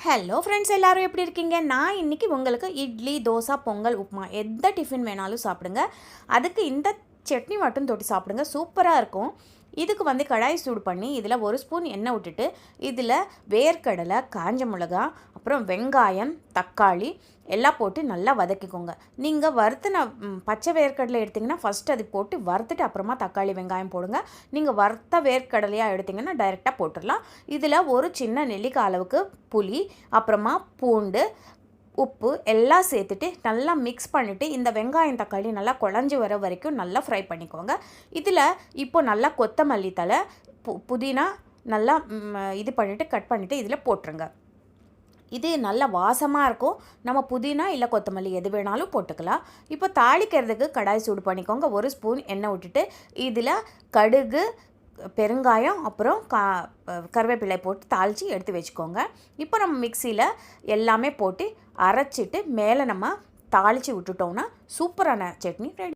Hello friends, எல்லோரும் எப்படி இருக்கீங்க? நான் இன்றைக்கி உங்களுக்கு இட்லி, தோசை, பொங்கல், உப்புமா எந்த டிஃபின் வேணாலும் சாப்பிடுங்க. அதுக்கு இந்த சட்னி மட்டும் தொட்டு சாப்பிடுங்க, சூப்பராக இருக்கும். இதுக்கு கடாய் சூடு பண்ணி இதில் 1 ஸ்பூன் எண்ணெய் விட்டுட்டு இதில் வேர்க்கடலை, காஞ்ச மிளகா, அப்புறம் வெங்காயம், தக்காளி எல்லாம் போட்டு நல்லா வதக்கிக்கோங்க. நீங்கள் வறுத்துன பச்சை வேர்க்கடலை எடுத்திங்கன்னா ஃபஸ்ட்டு அது போட்டு வறுத்துட்டு அப்புறமா தக்காளி, வெங்காயம் போடுங்க. நீங்கள் வறுத்த வேர்க்கடலையாக எடுத்திங்கன்னா டைரெக்டாக போட்டுடலாம். இதில் ஒரு சின்ன நெல்லிக்காய் அளவுக்கு புளி, அப்புறமா பூண்டு, உப்பு எல்லாம் சேர்த்துட்டு நல்லா மிக்ஸ் பண்ணிவிட்டு இந்த வெங்காயம், தக்காளி நல்லா குழஞ்சி வர வரைக்கும் நல்லா ஃப்ரை பண்ணிக்கோங்க. இதில் இப்போ நல்லா கொத்தமல்லி தழை, புதினா நல்லா இது பண்ணிவிட்டு கட் பண்ணிவிட்டு இதில் போட்டுருங்க. இது நல்ல வாசமாக இருக்கும். நம்ம புதினா இல்லை கொத்தமல்லி எது வேணாலும் போட்டுக்கலாம். இப்போ தாளிக்கிறதுக்கு கடாய் சூடு பண்ணிக்கோங்க. 1 ஸ்பூன் எண்ணெய் விட்டுட்டு இதில் கடுகு, பெருங்காயம், அப்புறம் கருவேப்பிலை போட்டு தாளித்து எடுத்து வச்சுக்கோங்க. இப்போ நம்ம மிக்சியில் எல்லாமே போட்டு அரைச்சிட்டு மேலே நம்ம தாளித்து விட்டுட்டோம்னா சூப்பரான சட்னி ரெடி.